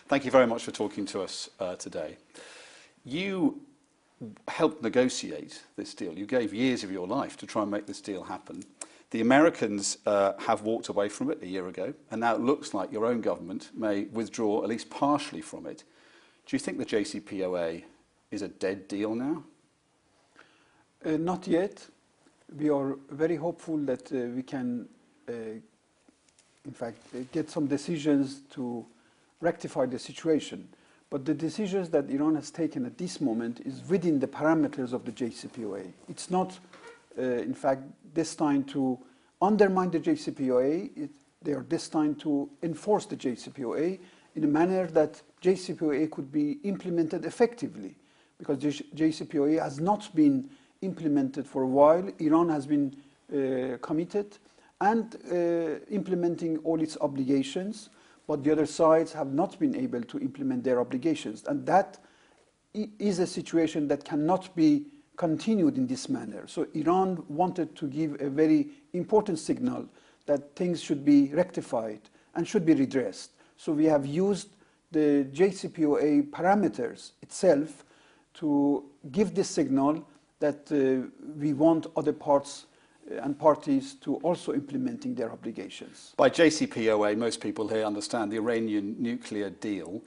Thank you very much for talking to us today. You helped negotiate this deal. You gave years of your life to try and make this deal happen. The Americans have walked away from it a year ago, and now it looks like your own government may withdraw at least partially from it. Do you think the JCPOA is a dead deal now? Not yet. We are very hopeful that we can, in fact, get some decisions to rectify the situation. But the decisions that Iran has taken at this moment is within the parameters of the JCPOA. It's not, in fact, destined to undermine the JCPOA. They are destined to enforce the JCPOA in a manner that JCPOA could be implemented effectively. Because the JCPOA has not been implemented for a while. Iran has been committed and implementing all its obligations, but the other sides have not been able to implement their obligations. And that is a situation that cannot be continued in this manner. So Iran wanted to give a very important signal that things should be rectified and should be redressed. So we have used the JCPOA parameters itself to give this signal that we want other parts and parties to also implementing their obligations. By JCPOA, most people here understand the Iranian nuclear deal.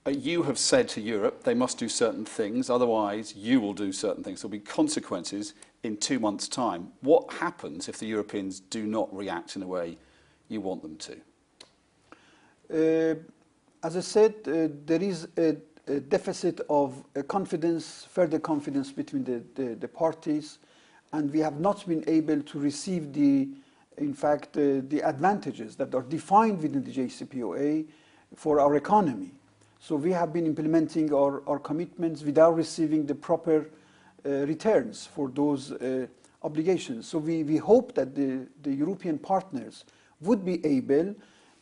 You have said to Europe they must do certain things, otherwise you will do certain things. There will be consequences in 2 months' time. What happens if the Europeans do not react in the way you want them to? As I said, there is a deficit of confidence, further confidence between the parties, and we have not been able to receive in fact, the advantages that are defined within the JCPOA for our economy. So we have been implementing our commitments without receiving the proper returns for those obligations. So we hope that the European partners would be able,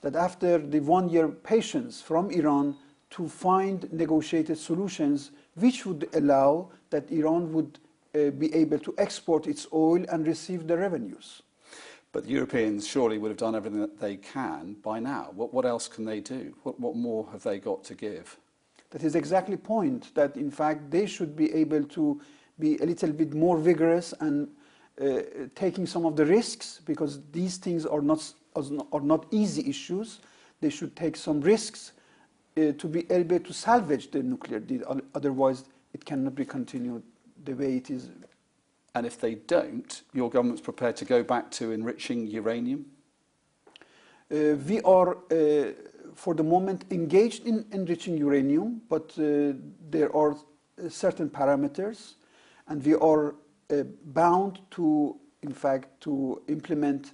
that after the 1 year patience from Iran, to find negotiated solutions which would allow that Iran would be able to export its oil and receive the revenues. But the Europeans surely would have done everything that they can by now. What else can they do? What more have they got to give? That is exactly the point, that in fact they should be able to be a little bit more vigorous and taking some of the risks, because these things are not easy issues. They should take some risks to be able to salvage the nuclear deal. Otherwise, it cannot be continued the way it is. And if they don't, your government's prepared to go back to enriching uranium? We are, for the moment, engaged in enriching uranium, but there are certain parameters, and we are bound to, in fact, to implement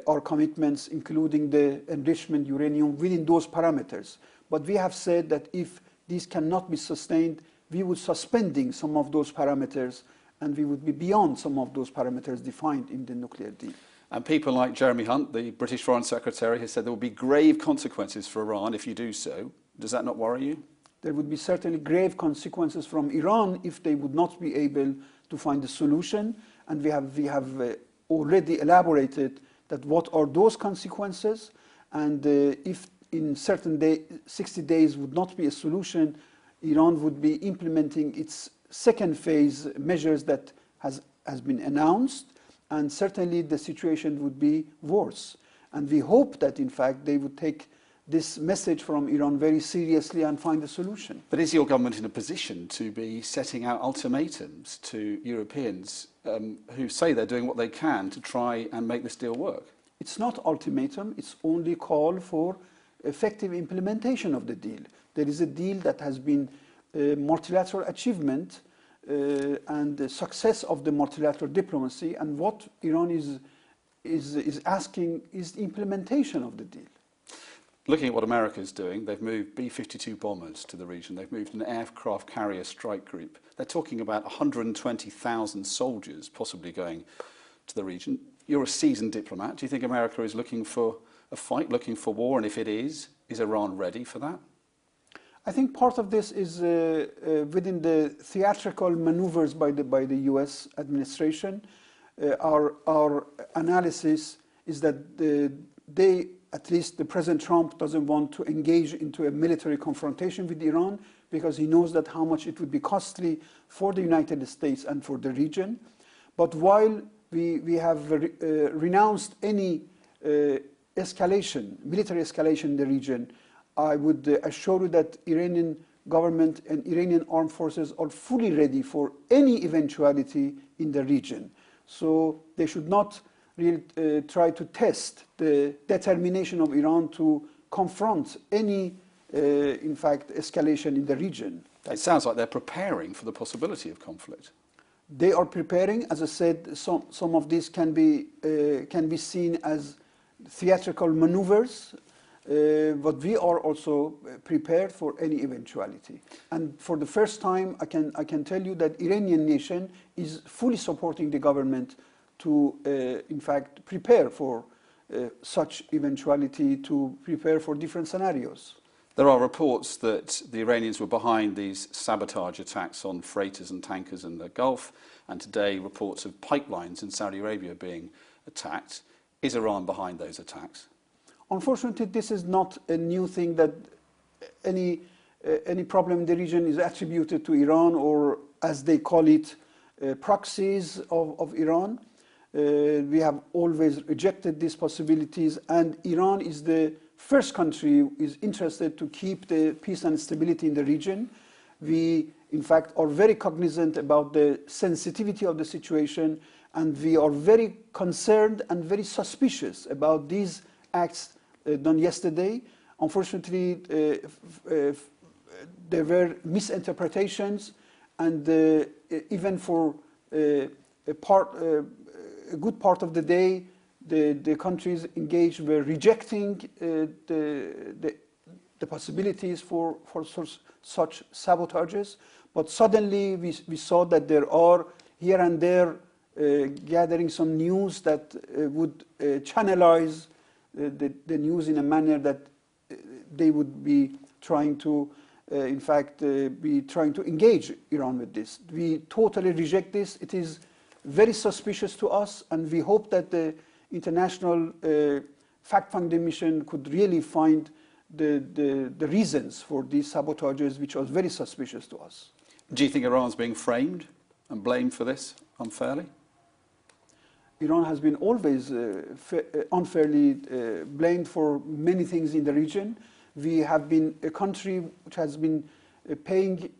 our commitments, including the enrichment uranium within those parameters. But we have said that if these cannot be sustained, we would suspending some of those parameters, and we would be beyond some of those parameters defined in the nuclear deal. And people like Jeremy Hunt, the British Foreign Secretary, has said there will be grave consequences for Iran if you do so. Does that not worry you? There would be certainly grave consequences from Iran if they would not be able to find a solution. And we have already elaborated that what are those consequences, and if in certain 60 days would not be a solution, Iran would be implementing its second phase measures that has been announced, and certainly the situation would be worse. And we hope that, in fact, they would take this message from Iran very seriously and find a solution. But is your government in a position to be setting out ultimatums to Europeans who say they're doing what they can to try and make this deal work? It's not ultimatum, it's only call for effective implementation of the deal. There is a deal that has been multilateral achievement and the success of the multilateral diplomacy, and what Iran is asking is the implementation of the deal. Looking at what America is doing, they've moved B-52 bombers to the region. They've moved an aircraft carrier strike group. They're talking about 120,000 soldiers possibly going to the region. You're a seasoned diplomat. Do you think America is looking for a fight, looking for war? And if it is Iran ready for that? I think part of this is within the theatrical maneuvers by the U.S. administration. Our analysis is that they at least the President Trump doesn't want to engage into a military confrontation with Iran because he knows that how much it would be costly for the United States and for the region. But while we have renounced any escalation, military escalation in the region, I would assure you that Iranian government and Iranian armed forces are fully ready for any eventuality in the region. So they should not really try to test the determination of Iran to confront any, in fact, escalation in the region. It sounds like they're preparing for the possibility of conflict. They are preparing. As I said, some of these can be seen as theatrical maneuvers, but we are also prepared for any eventuality. And for the first time, I can tell you that Iranian nation is fully supporting the government to, in fact, prepare for such eventuality, to prepare for different scenarios. There are reports that the Iranians were behind these sabotage attacks on freighters and tankers in the Gulf, and today reports of pipelines in Saudi Arabia being attacked. Is Iran behind those attacks? Unfortunately, this is not a new thing that any problem in the region is attributed to Iran, or as they call it, proxies of Iran. We have always rejected these possibilities, and Iran is the first country who is interested to keep the peace and stability in the region. We, in fact, are very cognizant about the sensitivity of the situation, and we are very concerned and very suspicious about these acts done yesterday. Unfortunately, there were misinterpretations, and even for a good part of the day, the countries engaged were rejecting the possibilities for such sabotages. But suddenly we saw that there are here and there gathering some news that would channelize the news in a manner that they would be trying to, in fact, be trying to engage Iran with this. We totally reject this. It is very suspicious to us, and we hope that the international fact-finding mission could really find the reasons for these sabotages, which was very suspicious to us. Do you think Iran's being framed and blamed for this unfairly? Iran has been always unfairly blamed for many things in the region. We have been a country which has been paying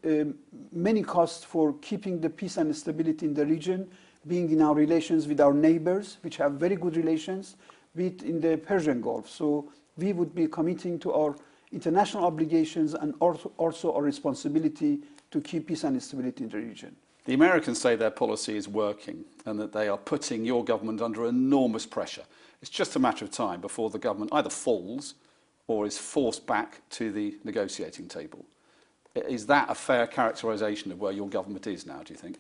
many costs for keeping the peace and stability in the region, being in our relations with our neighbors, which have very good relations, be it in the Persian Gulf. So we would be committing to our international obligations and also our responsibility to keep peace and stability in the region. The Americans say their policy is working and that they are putting your government under enormous pressure. It's just a matter of time before the government either falls or is forced back to the negotiating table. Is that a fair characterization of where your government is now, do you think?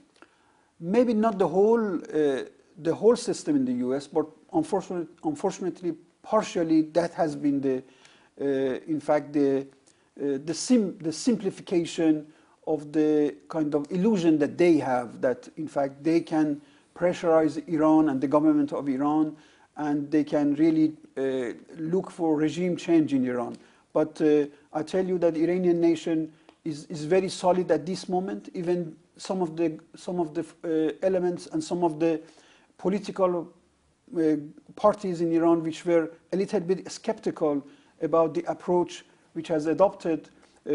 Maybe not the whole system in the US, but unfortunately, partially that has been in fact, the simplification of the kind of illusion that they have, that in fact they can pressurize Iran and the government of Iran, and they can really look for regime change in Iran. But I tell you that the Iranian nation is very solid at this moment. Even some of the elements and some of the political parties in Iran which were a little bit skeptical about the approach which has adopted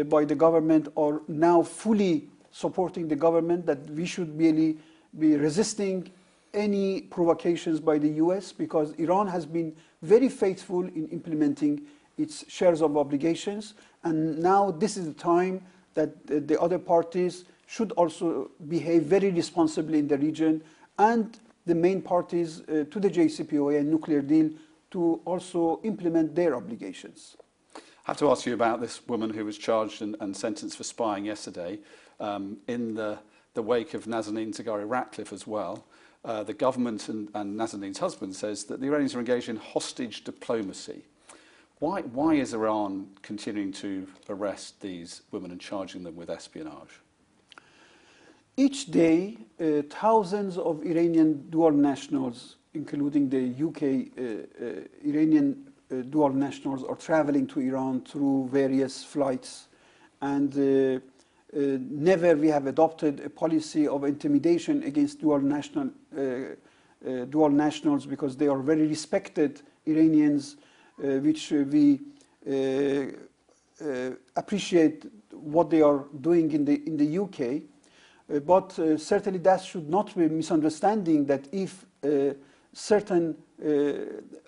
by the government are now fully supporting the government, that we should really be resisting any provocations by the US, because Iran has been very faithful in implementing its shares of obligations, and now this is the time that the other parties should also behave very responsibly in the region, and the main parties to the JCPOA and nuclear deal to also implement their obligations. I have to ask you about this woman who was charged and sentenced for spying yesterday in the wake of Nazanin Zaghari-Ratcliffe as well. The government and Nazanin's husband says that the Iranians are engaged in hostage diplomacy. Why is Iran continuing to arrest these women and charging them with espionage? Each day, thousands of Iranian dual nationals, including the UK Iranian dual nationals are traveling to Iran through various flights. And never we have adopted a policy of intimidation against dual nationals because they are very respected Iranians, which we appreciate what they are doing in the UK. But certainly that should not be a misunderstanding that if certain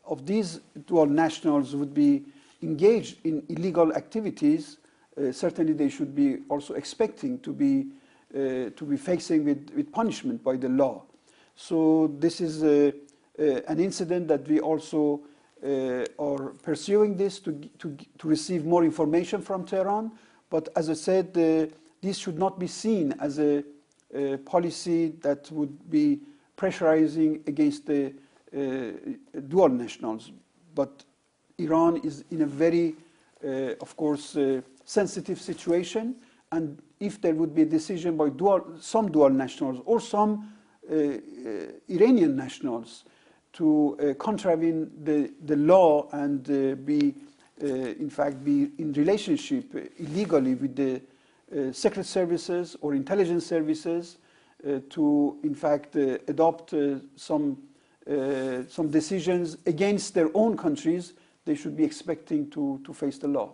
of these dual nationals would be engaged in illegal activities, certainly they should be also expecting to be facing with punishment by the law. So this is an incident that we also are pursuing this to receive more information from Tehran. But as I said, this should not be seen as a policy that would be pressurizing against the dual nationals. But Iran is in a very, of course, sensitive situation. And if there would be a decision by some dual nationals or some Iranian nationals to contravene the law and in fact, be in relationship illegally with the secret services or intelligence services, to in fact adopt some decisions against their own countries, they should be expecting to face the law.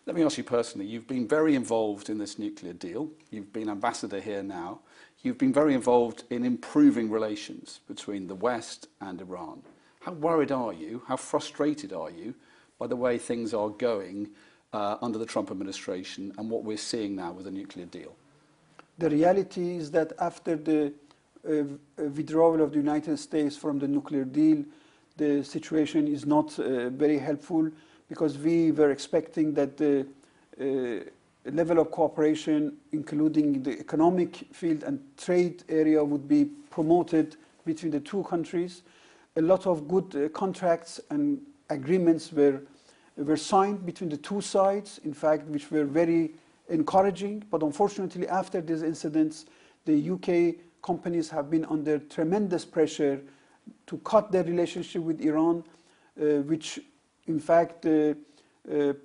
Let me ask you personally, you've been very involved in this nuclear deal. You've been ambassador here now. You've been very involved in improving relations between the West and Iran. How worried are you, how frustrated are you by the way things are going under the Trump administration and what we're seeing now with the nuclear deal? The reality is that after the withdrawal of the United States from the nuclear deal, the situation is not very helpful, because we were expecting that the level of cooperation, including the economic field and trade area, would be promoted between the two countries. A lot of good contracts and agreements were signed between the two sides, in fact, which were very encouraging. But unfortunately, after these incidents, the UK companies have been under tremendous pressure to cut their relationship with Iran, which in fact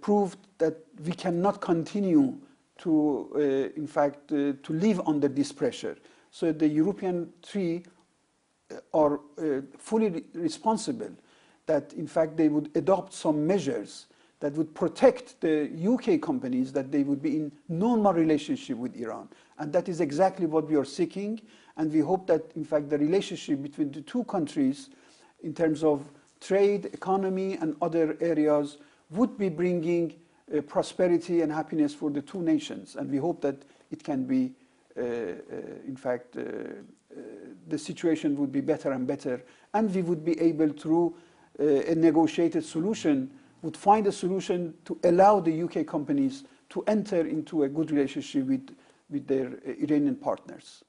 proved that we cannot continue to, in fact, to live under this pressure. So the European three are fully responsible that, in fact, they would adopt some measures that would protect the UK companies, that they would be in normal relationship with Iran. And that is exactly what we are seeking. And we hope that, in fact, the relationship between the two countries in terms of trade, economy, and other areas would be bringing prosperity and happiness for the two nations. And we hope that it can be, in fact, the situation would be better and better. And we would be able, through a negotiated solution, would find a solution to allow the UK companies to enter into a good relationship with their Iranian partners.